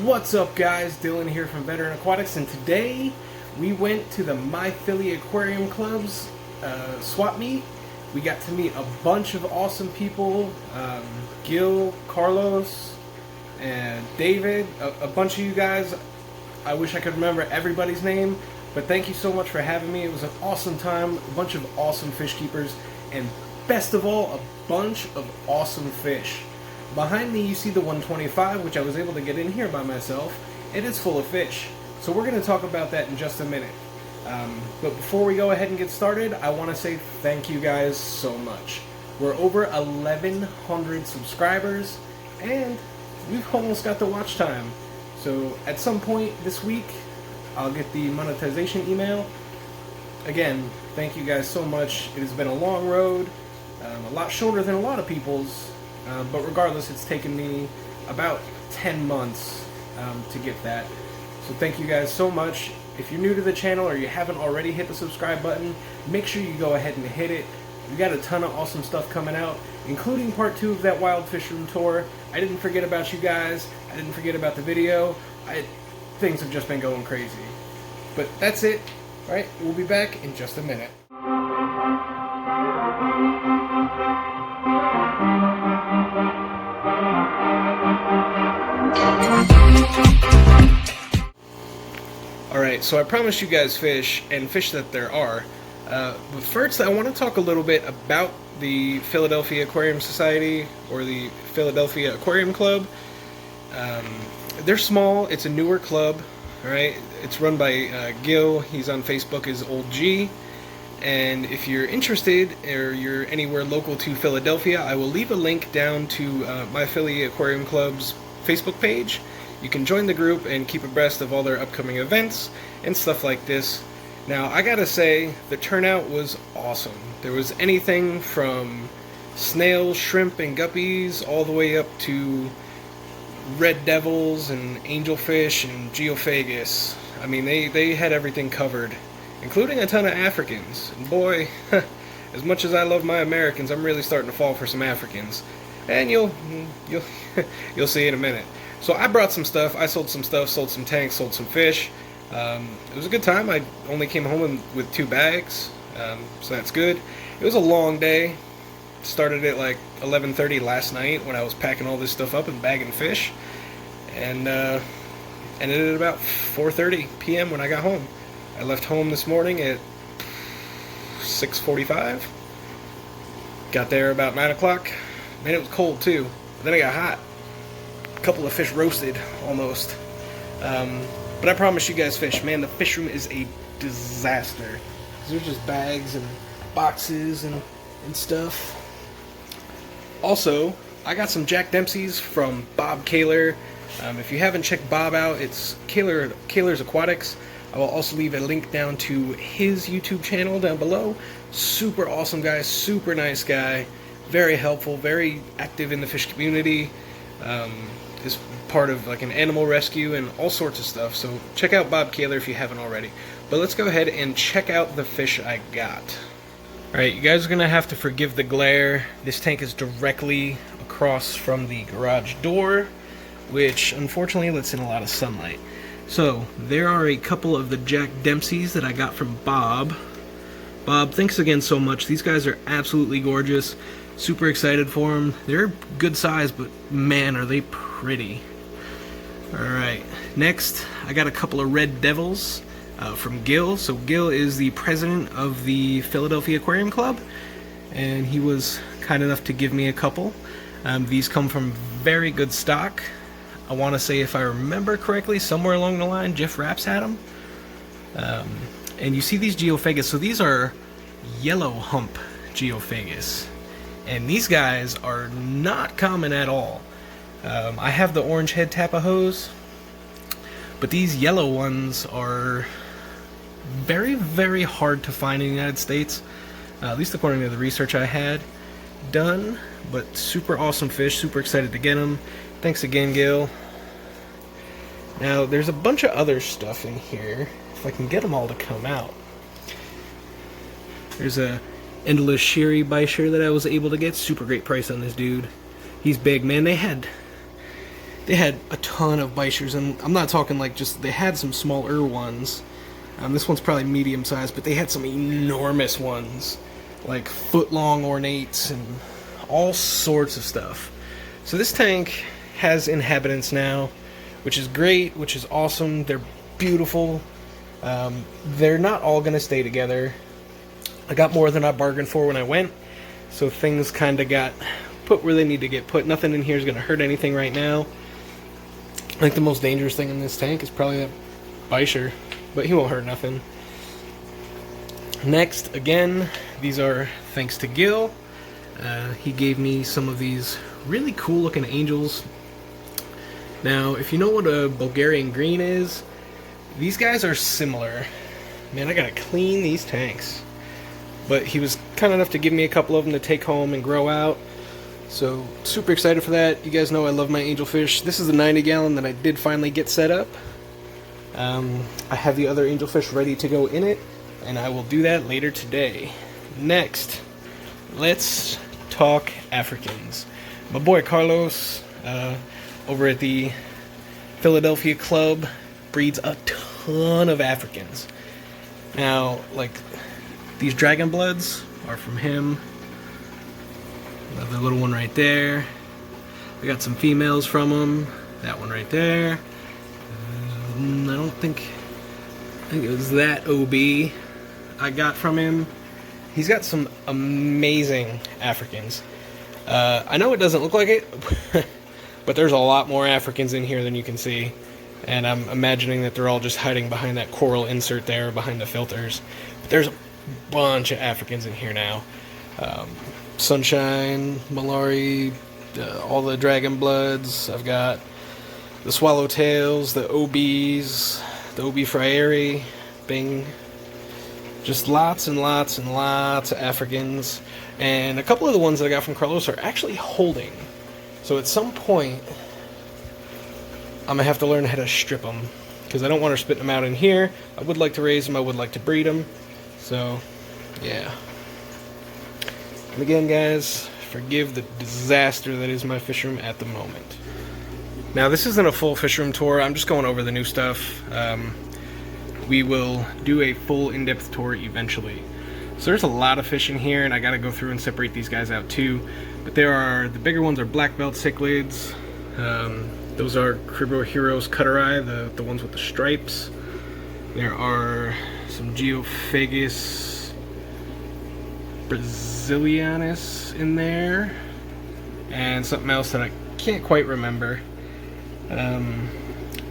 What's up guys, Dylan here from Veteran Aquatics, and today we went to the My Philly Aquarium Club's swap meet. We got to meet a bunch of awesome people, Gil, Carlos, and David, a bunch of you guys. I wish I could remember everybody's name, but thank you so much for having me. It was an awesome time, a bunch of awesome fish keepers, and best of all, a bunch of awesome fish. Behind me you see the 125, which I was able to get in here by myself. It is full of fish, so we're going to talk about that in just a minute. But before we go ahead and get started, I want to say thank you guys so much. We're over 1,100 subscribers, and we've almost got the watch time. So at some point this week, I'll get the monetization email. Again, thank you guys so much. It has been a long road, a lot shorter than a lot of people's. But regardless, it's taken me about 10 months to get that. So thank you guys so much. If you're new to the channel or you haven't already hit the subscribe button, make sure you go ahead and hit it. We got a ton of awesome stuff coming out, including part 2 of that wild Fishroom Tour. I didn't forget about you guys. I didn't forget about the video. Things have just been going crazy. But that's it. Alright, we'll be back in just a minute. Alright, so I promised you guys fish, and fish that there are. But first, I want to talk a little bit about the Philadelphia Aquarium Society, or the Philadelphia Aquarium Club. They're small, it's a newer club, alright? It's run by Gil, he's on Facebook as Old G. And if you're interested, or you're anywhere local to Philadelphia, I will leave a link down to My Philly Aquarium Club's Facebook page. You can join the group and keep abreast of all their upcoming events and stuff like this. Now, I gotta say, the turnout was awesome. There was anything from snails, shrimp, and guppies, all the way up to red devils and angelfish and Geophagus. I mean, they had everything covered, including a ton of Africans. And boy, as much as I love my Americans, I'm really starting to fall for some Africans. And you'll see in a minute. So I brought some stuff, I sold some stuff, sold some tanks, sold some fish. It was a good time. I only came home with 2 bags, so that's good. It was a long day. Started at like 11:30 last night when I was packing all this stuff up and bagging fish. And ended at about 4:30 p.m. when I got home. I left home this morning at 6:45. Got there about 9 o'clock. Man, it was cold too. But then it got hot. Couple of fish roasted almost, but I promise you guys fish, man, the fish room is a disaster. There's just bags and boxes and stuff. Also, I got some Jack Dempsey's from Bob Kaler. If you haven't checked Bob out, it's Kaler's Aquatics. I will also leave a link down to his YouTube channel down below. Super awesome guy, super nice guy, very helpful, very active in the fish community. Is part of like an animal rescue and all sorts of stuff, so check out Bob Kaler if you haven't already. But let's go ahead and check out the fish I got. Alright, you guys are gonna have to forgive the glare. This tank is directly across from the garage door, which unfortunately lets in a lot of sunlight. So there are a couple of the Jack Dempsey's that I got from Bob. Bob, thanks again so much. These guys are absolutely gorgeous. Super excited for them. They're good size, but man, are they pretty. Alright, next I got a couple of red devils from Gil. So Gil is the president of the Philadelphia Aquarium Club, and he was kind enough to give me a couple. These come from very good stock. I want to say, if I remember correctly, somewhere along the line Jeff Rapps had them. And you see these Geophagus, so these are yellow hump Geophagus. And these guys are not common at all. I have the orange head tapahos, but these yellow ones are very, very hard to find in the United States, at least according to the research I had done. But super awesome fish, super excited to get them. Thanks again, Gil. Now, there's a bunch of other stuff in here, if I can get them all to come out. There's a endless Sherry Bisher that I was able to get. Super great price on this dude. He's big, man. They had they had a ton of bichers, and I'm not talking like just, they had some smaller ones. This one's probably medium sized, but they had some enormous ones, like foot-long ornates and all sorts of stuff. So this tank has inhabitants now, which is great, which is awesome. They're beautiful. They're not all going to stay together. I got more than I bargained for when I went, so things kind of got put where they need to get put. Nothing in here is going to hurt anything right now. I think the most dangerous thing in this tank is probably that bicher, but he won't hurt nothing. Next, again, these are thanks to Gil. He gave me some of these really cool looking angels. Now, if you know what a Bulgarian green is, these guys are similar. Man, I gotta clean these tanks. But he was kind enough to give me a couple of them to take home and grow out. So, super excited for that. You guys know I love my angelfish. This is the 90 gallon that I did finally get set up. I have the other angelfish ready to go in it, and I will do that later today. Next, let's talk Africans. My boy Carlos, over at the Philadelphia Club, breeds a ton of Africans. Now, like, these dragon bloods are from him. Another little one right there. We got some females from him. That one right there. I think it was that OB I got from him. He's got some amazing Africans. I know it doesn't look like it, but there's a lot more Africans in here than you can see. And I'm imagining that they're all just hiding behind that coral insert there, behind the filters. But there's a bunch of Africans in here now. Sunshine, Malari, all the dragon bloods. I've got the swallowtails, the OBs, the OB Frieri, Bing. Just lots and lots and lots of Africans. And a couple of the ones that I got from Carlos are actually holding. So at some point, I'm going to have to learn how to strip them, because I don't want her spitting them out in here. I would like to raise them. I would like to breed them. So, yeah. And again, guys, forgive the disaster that is my fish room at the moment. Now, this isn't a full fish room tour. I'm just going over the new stuff. We will do a full in-depth tour eventually. So there's a lot of fish in here, and I got to go through and separate these guys out too. But there are, the bigger ones are black belt cichlids. Those are Cribro Heroes Cutteri, the ones with the stripes. There are some Geophagus Brazilianus in there, and something else that I can't quite remember.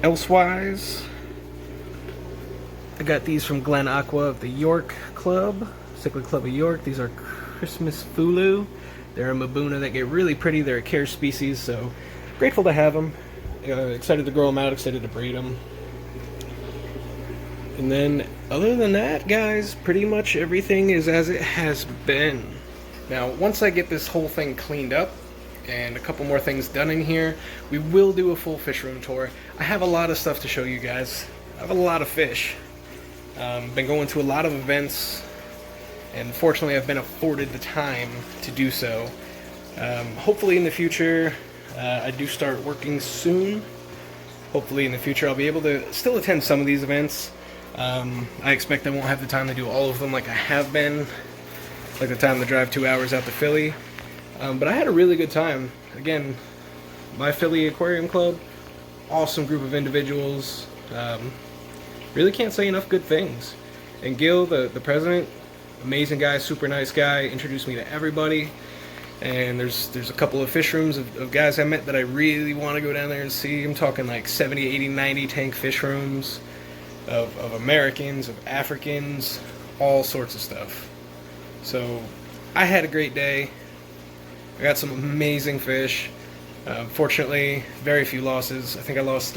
Elsewise, I got these from Glen Aqua of the York Club, Cichlid Club of York. These are Christmas Fulu. They're a Mabuna that get really pretty. They're a care species, so grateful to have them. Excited to grow them out, excited to breed them. And then, other than that, guys, pretty much everything is as it has been. Now, once I get this whole thing cleaned up, and a couple more things done in here, we will do a full fish room tour. I have a lot of stuff to show you guys. I have a lot of fish. Been going to a lot of events, and fortunately I've been afforded the time to do so. Hopefully in the future, I do start working soon. Hopefully in the future I'll be able to still attend some of these events. I expect I won't have the time to do all of them like I have been, like the time to drive 2 hours out to Philly. But I had a really good time. Again, my Philly Aquarium Club, awesome group of individuals. Really can't say enough good things. And Gil, the president, amazing guy, super nice guy, introduced me to everybody. And there's a couple of fish rooms of guys I met that I really want to go down there and see. I'm talking like 70, 80, 90 tank fish rooms of Americans, of Africans, all sorts of stuff. So I had a great day. I got some amazing fish. Fortunately, very few losses. I think I lost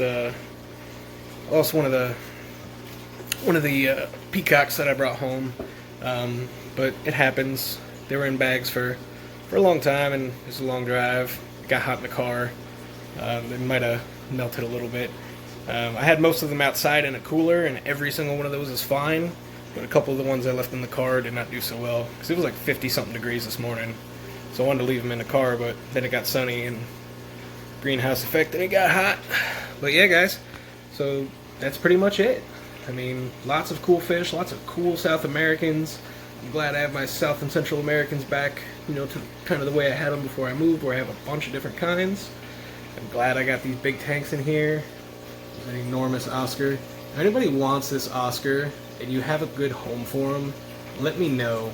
one of the peacocks that I brought home, but it happens. They were in bags for a long time, and it was a long drive. It got hot in the car. They might have melted a little bit. I had most of them outside in a cooler, and every single one of those is fine, but a couple of the ones I left in the car did not do so well, because it was like 50-something degrees this morning. So I wanted to leave them in the car, but then it got sunny, and greenhouse effect and it got hot. But yeah, guys, so that's pretty much it. I mean, lots of cool fish, lots of cool South Americans. I'm glad I have my South and Central Americans back, you know, to kind of the way I had them before I moved, where I have a bunch of different kinds. I'm glad I got these big tanks in here. There's an enormous Oscar. If anybody wants this Oscar and you have a good home for him, let me know.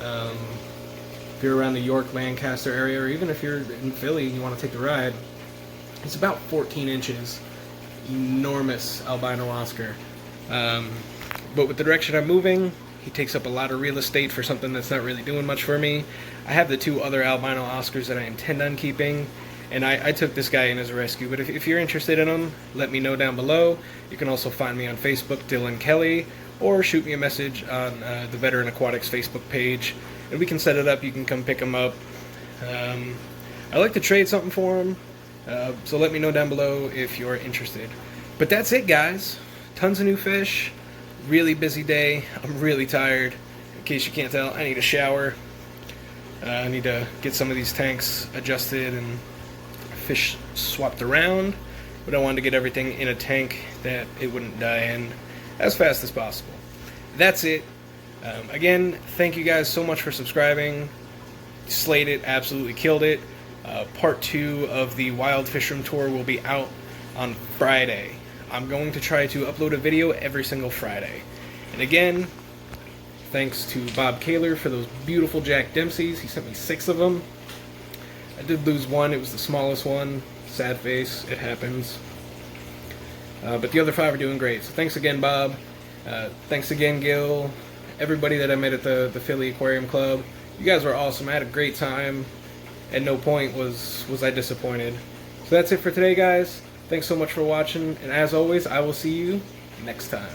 If you're around the York, Lancaster area, or even if you're in Philly and you want to take the ride, it's about 14 inches. Enormous albino Oscar. But with the direction I'm moving, he takes up a lot of real estate for something that's not really doing much for me. I have the 2 other albino Oscars that I intend on keeping, and I took this guy in as a rescue. But if you're interested in him, let me know down below. You can also find me on Facebook, Dylan Kelly, or shoot me a message on the Veteran Aquatics Facebook page, and we can set it up. You can come pick him up. I like to trade something for him, so let me know down below if you're interested. But that's it, guys. Tons of new fish. Really busy day. I'm really tired. In case you can't tell, I need a shower. I need to get some of these tanks adjusted and fish swapped around. But I wanted to get everything in a tank that it wouldn't die in as fast as possible. That's it. Again, thank you guys so much for subscribing. Slayed it. Absolutely killed it. Part 2 of the Wild Fishroom Tour will be out on Friday. I'm going to try to upload a video every single Friday. And again, thanks to Bob Kaler for those beautiful Jack Dempseys. He sent me 6 of them. I did lose one. It was the smallest one. Sad face. It happens. But the other 5 are doing great. So thanks again, Bob. Thanks again, Gil. Everybody that I met at the Philly Aquarium Club. You guys were awesome. I had a great time. At no point was I disappointed. So that's it for today, guys. Thanks so much for watching, and as always, I will see you next time.